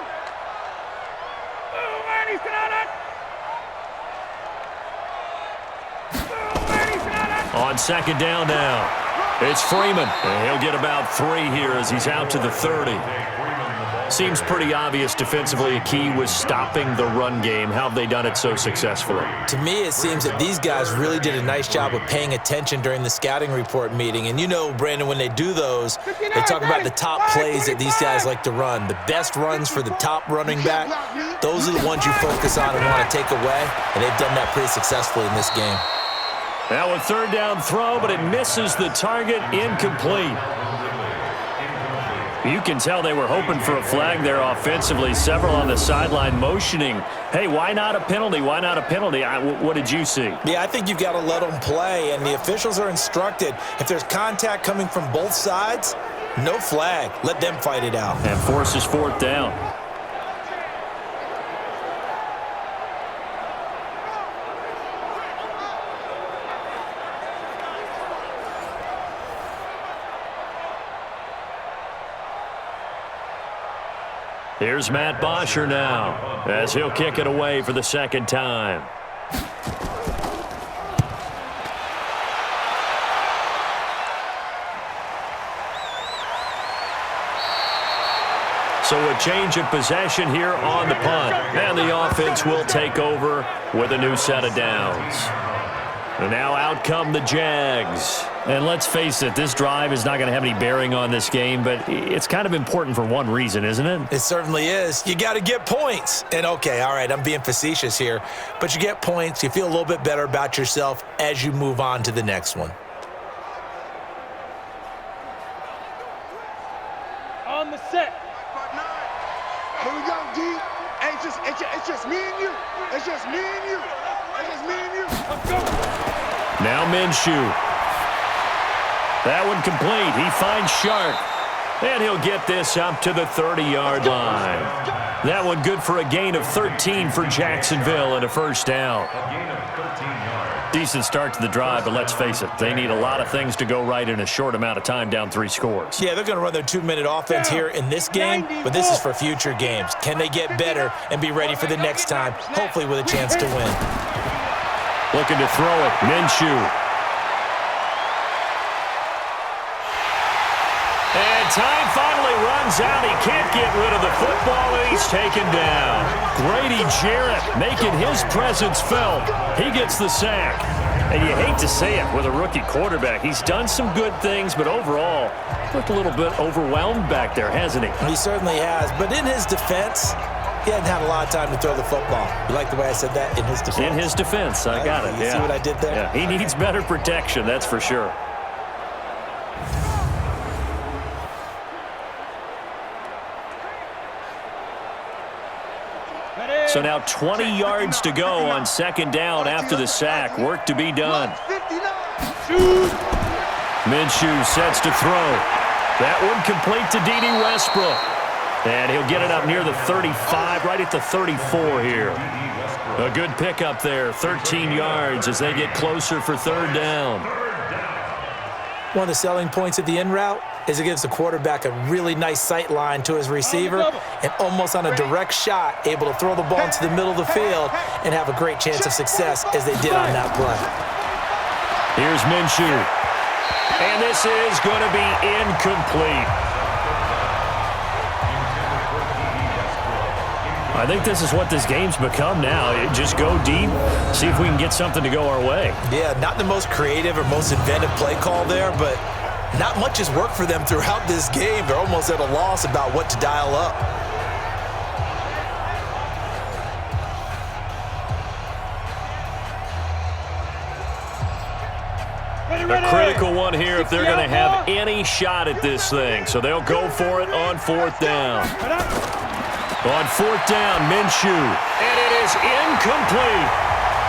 D: Boom, and he's got it! Boom, and he's got it!
B: On 2nd down now, it's Freeman. And he'll get about 3 here as he's out to the 30. Seems pretty obvious defensively a key was stopping the run game. How have they done it so successfully?
C: To me, it seems that these guys really did a nice job of paying attention during the scouting report meeting. And you know, Brandon, when they do those, they talk about the top plays that these guys like to run. The best runs for the top running back, those are the ones you focus on and want to take away. And they've done that pretty successfully in this game.
B: Now a 3rd down throw, but it misses the target, incomplete. You can tell they were hoping for a flag there offensively. Several on the sideline motioning, hey, why not a penalty? Why not a penalty? What did you see?
C: Yeah, I think you've got to let them play, and the officials are instructed. If there's contact coming from both sides, no flag. Let them fight it out.
B: And forces 4th down. Here's Matt Bosher now as he'll kick it away for the 2nd time. So a change of possession here on the punt. And the offense will take over with a new set of downs. And now out come the Jags. And let's face it, this drive is not going to have any bearing on this game, but it's kind of important for one reason, isn't it?
C: It certainly is. You got to get points. And okay, all right, I'm being facetious here, but you get points, you feel a little bit better about yourself as you move on to the next one.
D: On the set.
E: Here we go, D. Hey, it's just me and you. It's just me and you. It's just me and you.
D: Let's go.
B: Now Minshew. That one complete. He finds Shark. And he'll get this up to the 30-yard line. That one good for a gain of 13 for Jacksonville and a 1st down.
F: A gain of 13 yards.
B: Decent start to the drive, but let's face it, they need a lot of things to go right in a short amount of time down 3 scores.
C: Yeah, they're going to run their 2-minute offense here in this game, but this is for future games. Can they get better and be ready for the next time, hopefully with a chance to win?
B: Looking to throw it, Minshew. And time finally runs out. He can't get rid of the football, and he's taken down. Grady Jarrett making his presence felt. He gets the sack. And you hate to say it with a rookie quarterback. He's done some good things, but overall, looked a little bit overwhelmed back there, hasn't he?
C: He certainly has, but in his defense, he hadn't had a lot of time to throw the football. You like the way I said that? In his defense.
B: In his defense, I got it.
C: You see what I did there?
B: Yeah, he needs better protection, that's for sure. So now 20 yards to go on second down after the sack. Work to be done. Minshew sets to throw. That one complete to D.D. Westbrook. And he'll get it up near the 35, right at the 34 here. A good pickup there, 13 yards as they get closer for third down.
C: One of the selling points of the in route is it gives the quarterback a really nice sight line to his receiver and almost on a direct shot able to throw the ball into the middle of the field and have a great chance of success as they did on that play.
B: Here's Minshew. And this is going to be incomplete. I think this is what this game's become now. Just go deep, see if we can get something to go our way.
C: Yeah, not the most creative or most inventive play call there, but not much has worked for them throughout this game. They're almost at a loss about what to dial up.
B: A critical one here if they're going to have any shot at this thing. So they'll go for it on fourth down. On fourth down, Minshew. And it is incomplete.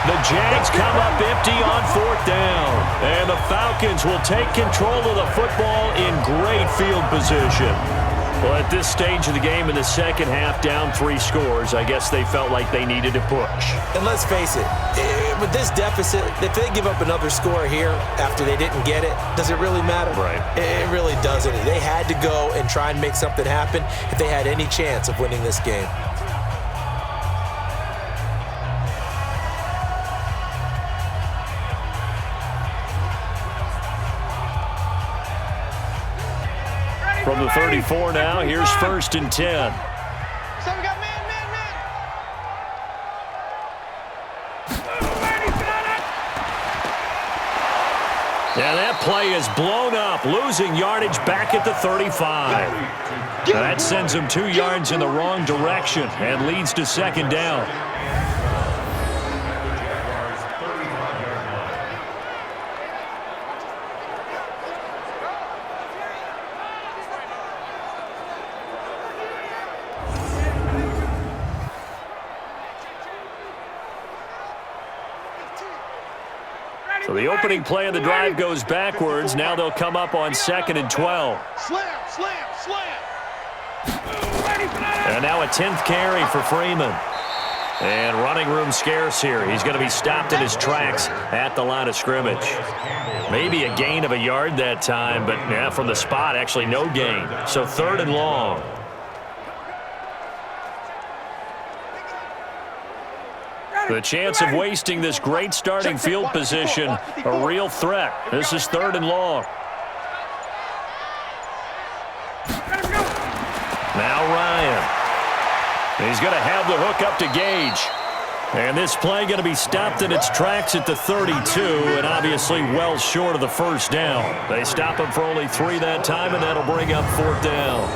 B: The Jags come up empty on fourth down. And the Falcons will take control of the football in great field position. Well, at this stage of the game in the second half, down 3 scores, I guess they felt like they needed to push.
C: And let's face it, with this deficit, if they give up another score here after they didn't get it, does it really matter?
B: Right.
C: It really doesn't. They had to go and try and make something happen if they had any chance of winning this game.
B: From the 34 now, here's first and 10.
E: So we got man.
B: Yeah, that play is blown up, losing yardage back at the 35. That sends them 2 yards in the wrong direction and leads to second down. So the opening play of the drive goes backwards. Now they'll come up on second and 12.
E: Slam.
B: And now a 10th carry for Freeman. And running room scarce here. He's going to be stopped in his tracks at the line of scrimmage. Maybe a gain of a yard that time, but yeah, from the spot, actually no gain. So third and long. The chance of wasting this great starting field position, a real threat. This is third and long. Now Ryan. He's going to have the hook up to Gage. And this play going to be stopped in its tracks at the 32, and obviously well short of the first down. They stop him for only 3 that time, and that'll bring up fourth down.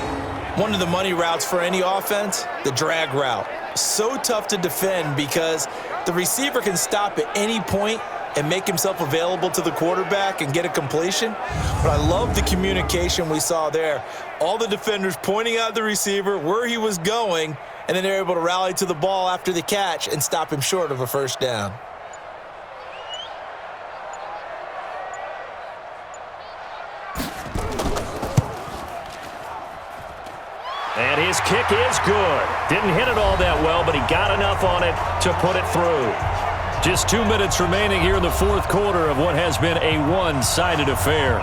C: One of the money routes for any offense, the drag route. So tough to defend because the receiver can stop at any point and make himself available to the quarterback and get a completion. But I love the communication we saw there. All the defenders pointing out the receiver, where he was going, and then they're able to rally to the ball after the catch and stop him short of a first down.
B: And his kick is good. Didn't hit it all that well, but he got enough on it to put it through. Just 2 minutes remaining here in the fourth quarter of what has been a one-sided affair.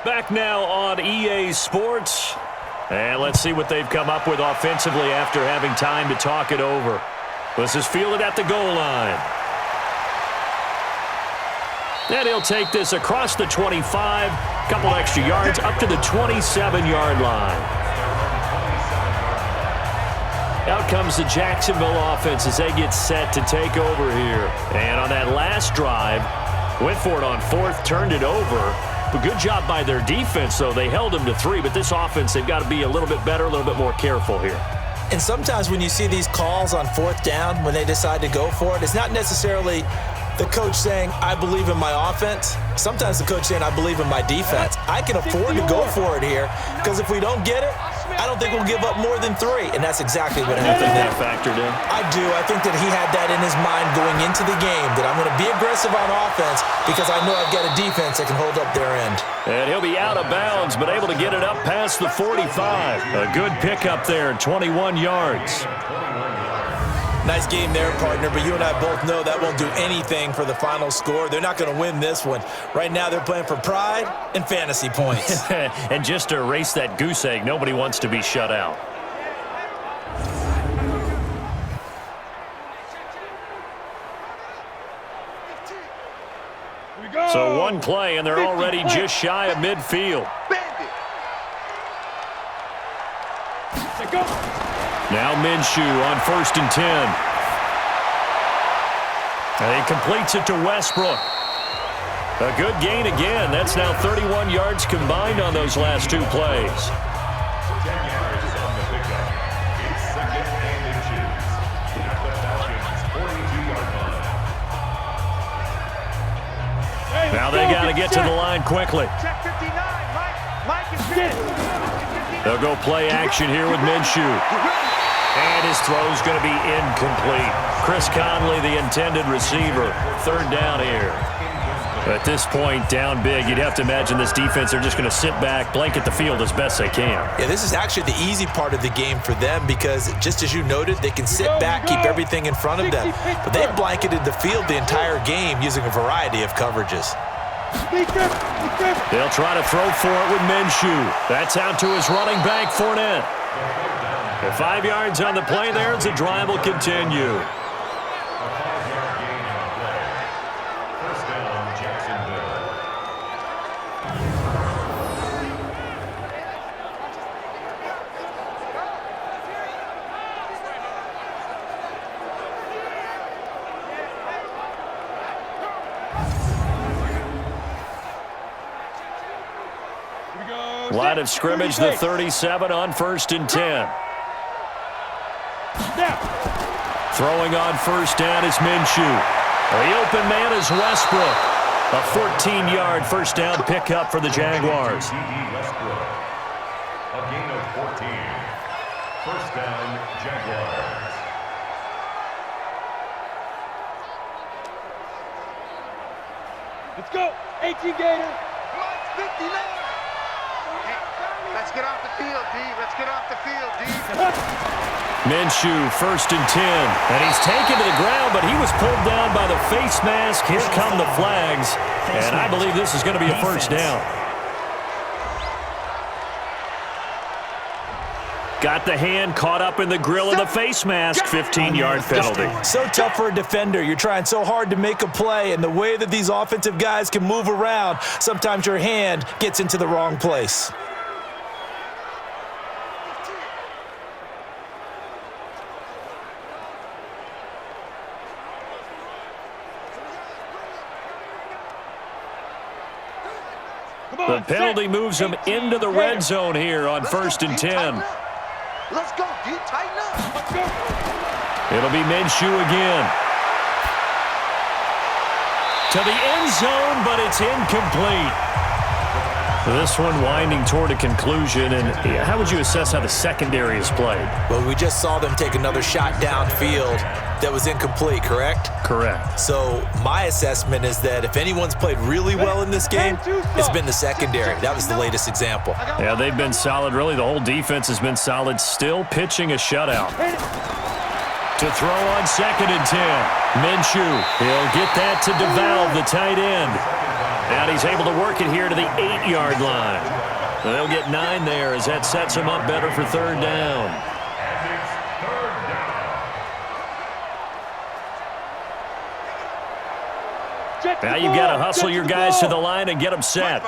B: Back now on EA Sports. And let's see what they've come up with offensively after having time to talk it over. This is fielded at the goal line. And he'll take this across the 25, couple extra yards, up to the 27-yard line. Out comes the Jacksonville offense as they get set to take over here. And on that last drive, went for it on fourth, turned it over. A good job by their defense, though. They held them to 3, but this offense, they've got to be a little bit better, a little bit more careful here.
C: And sometimes when you see these calls on fourth down, when they decide to go for it, it's not necessarily the coach saying, I believe in my offense. Sometimes the coach saying, I believe in my defense. I can afford to go for it here because if we don't get it, I don't think we'll give up more than 3. And that's exactly what happened there.
B: That factored in?
C: I do. I think that he had that in his mind going into the game, that I'm going to be aggressive on offense because I know I've got a defense that can hold up their end.
B: And he'll be out of bounds, but able to get it up past the 45. A good pickup there, 21 yards.
C: Nice game there, partner, but you and I both know that won't do anything for the final score. They're not going to win this one. Right now, they're playing for pride and fantasy points.
B: And just to erase that goose egg, nobody wants to be shut out. So one play, and they're already just shy of midfield. Now Minshew on 1st and 10. And he completes it to Westbrook. A good gain again. That's now 31 yards combined on those last 2 plays.
F: 10 yards on the pickup. It's 2nd and inches. At the Falcons' 42-yard line.
B: Now they got to get to the line quickly.
D: Check 59. Mike is fit.
B: They'll go play action here with Minshew. And his throw's going to be incomplete. Chris Conley, the intended receiver. 3rd down here. At this point, down big, you'd have to imagine this defense, they're just going to sit back, blanket the field as best they can.
C: Yeah, this is actually the easy part of the game for them because, just as you noted, they can sit back, keep everything in front of them. But they've blanketed the field the entire game using a variety of coverages.
B: They'll try to throw for it with Minshew. That's out to his running back, Fournette. 5 yards on the play there as the drive will continue.
F: A 5-yard gain on the play. 1st down, Jacksonville.
B: Line of scrimmage, the 37 on 1st and 10. Throwing on 1st down is Minshew. The open man is Westbrook. A 14-yard 1st down pickup for the Jaguars.
F: Westbrook. A gain of 14. 1st down, Jaguars.
D: Let's go. 18 Gator.
E: 59. Let's get off the field, D. Let's get off the field, D.
B: Minshew, 1st and 10. And he's taken to the ground, but he was pulled down by the face mask. Here come the flags. And I believe this is going to be a 1st down. Got the hand caught up in the grill of the face mask. 15-yard penalty.
C: So tough for a defender. You're trying so hard to make a play, and the way that these offensive guys can move around, sometimes your hand gets into the wrong place.
B: The penalty moves him into the red zone here on 1st and 10.
E: Let's go, D. Tighten up. Let's go.
B: It'll be Minshew again. To the end zone, but it's incomplete. This one winding toward a conclusion, and how would you assess how the secondary has played?
C: Well, we just saw them take another shot downfield that was incomplete, correct?
B: Correct.
C: So my assessment is that if anyone's played really well in this game, it's been the secondary. That was the latest example.
B: Yeah, they've been solid. Really, the whole defense has been solid. Still pitching a shutout. To throw on 2nd and 10. Minshew, he'll get that to DUUUVAL, the tight end. And he's able to work it here to the 8-yard line. They'll get 9 there as that sets him up better for third down.
F: And it's third down.
B: Now you've got to hustle your guys to the line and get them set.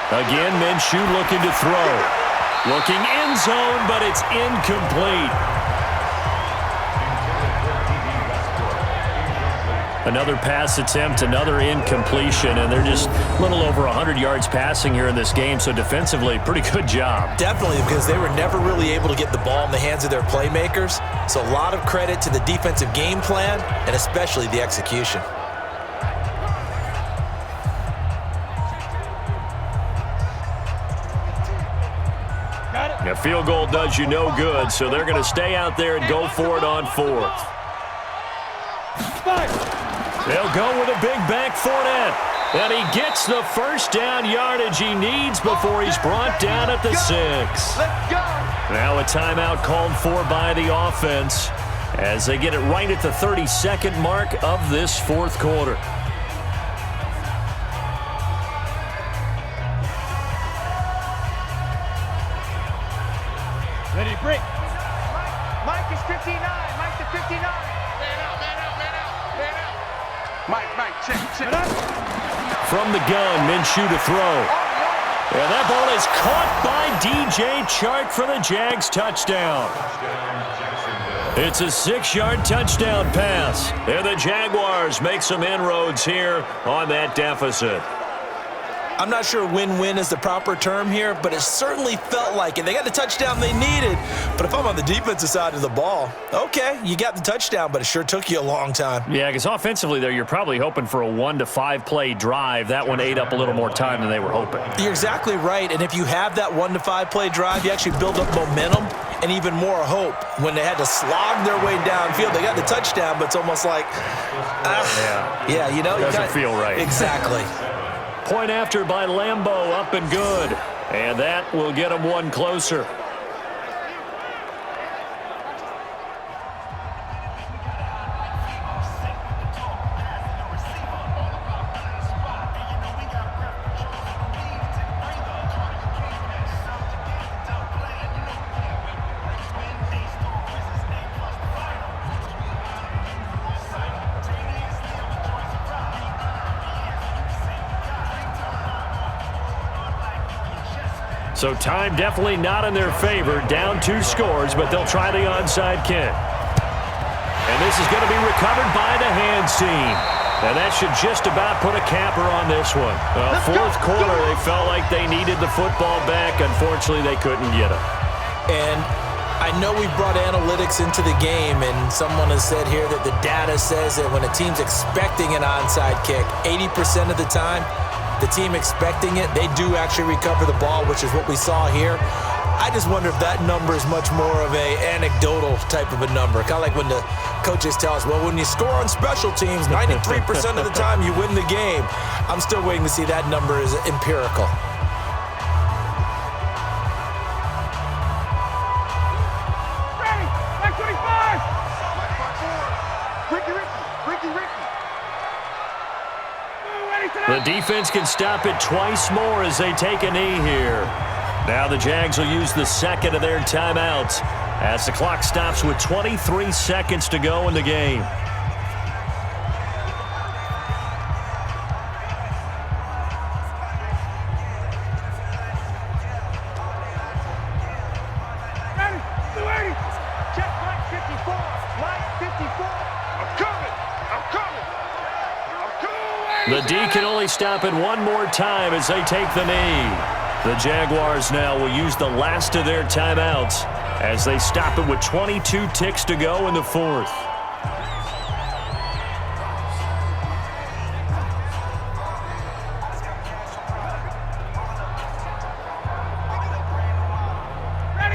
B: Again, Minshew looking to throw. Looking end zone, but it's incomplete. Another pass attempt, another incompletion, and they're just a little over 100 yards passing here in this game, so defensively, pretty good job.
C: Definitely, because they were never really able to get the ball in the hands of their playmakers, so a lot of credit to the defensive game plan and especially the execution.
B: A field goal does you no good, so they're going to stay out there and go for it on 4th. They'll go with a big back Fournette. And he gets the first down yardage he needs before he's brought down at the 6. Now a timeout called for by the offense as they get it right at the 32nd mark of this 4th quarter.
D: Ready, break.
E: Mike is 59. Mike to 59. Man out. Mike, check.
B: From the gun, Minshew to throw. And that ball is caught by DJ Chark for the Jags touchdown. It's a 6-yard touchdown pass. And the Jaguars make some inroads here on that deficit.
C: I'm not sure win-win is the proper term here, but it certainly felt like it. They got the touchdown they needed, but if I'm on the defensive side of the ball, okay, you got the touchdown, but it sure took you a long time.
B: Yeah, because offensively there, you're probably hoping for a 1 to 5 play drive. That one ate up a little more time than they were hoping.
C: You're exactly right, and if you have that 1 to 5 play drive, you actually build up momentum and even more hope. When they had to slog their way downfield, they got the touchdown, but it's almost like, yeah, you know.
B: Doesn't feel right.
C: Exactly.
B: Point after by Lambeau, up and good. And that will get them one closer. So time definitely not in their favor. Down 2 scores, but they'll try the onside kick. And this is going to be recovered by the hands team. And that should just about put a capper on this one. Fourth quarter, they felt like they needed the football back. Unfortunately, they couldn't get it.
C: And I know we've brought analytics into the game, and someone has said here that the data says that when a team's expecting an onside kick, 80% of the time, the team expecting it, they do actually recover the ball, which is what we saw here. I just wonder if that number is much more of a anecdotal type of a number. Kind of like when the coaches tell us, well, when you score on special teams, 93% of the time you win the game. I'm still waiting to see that number is empirical.
D: Ready, like 25. Ricky.
B: The defense can stop it twice more as they take a knee here. Now the Jags will use the second of their timeouts as the clock stops with 23 seconds to go in the game.
D: Ready, 280. Check Mike 54. Mike 54. I'm coming.
B: The D can only stop it one more time as they take the knee. The Jaguars now will use the last of their timeouts as they stop it with 22 ticks to go in the 4th.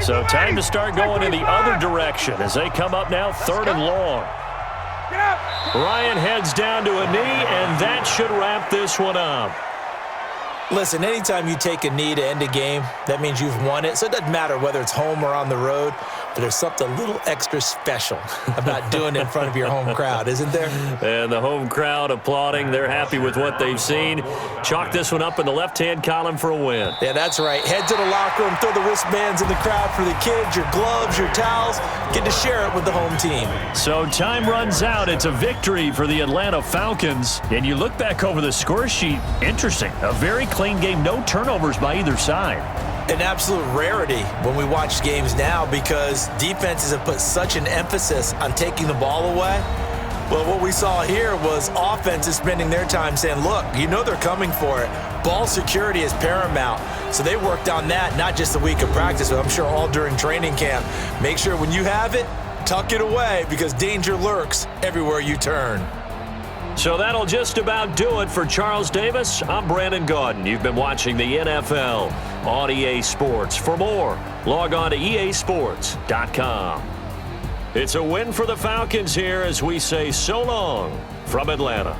B: So time to start going in the other direction as they come up now 3rd and long. Ryan heads down to a knee, and that should wrap this one up.
C: Listen, anytime you take a knee to end a game, that means you've won it. So it doesn't matter whether it's home or on the road. but there's something a little extra special about doing it in front of your home crowd, isn't there?
B: And the home crowd applauding. They're happy with what they've seen. Chalk this one up in the left-hand column for a win.
C: Yeah, that's right. Head to the locker room, throw the wristbands in the crowd for the kids, your gloves, your towels. Get to share it with the home team.
B: So time runs out. It's a victory for the Atlanta Falcons. And you look back over the score sheet, interesting. A very clean game, no turnovers by either side.
C: An absolute rarity when we watch games now because defenses have put such an emphasis on taking the ball away. Well, what we saw here was offenses spending their time saying, look, you know they're coming for it. Ball security is paramount. So they worked on that, not just a week of practice, but I'm sure all during training camp. Make sure when you have it, tuck it away because danger lurks everywhere you turn.
B: So that'll just about do it for Charles Davis. I'm Brandon Gaudin. You've been watching the NFL on EA Sports. For more, log on to easports.com. It's a win for the Falcons here as we say so long from Atlanta.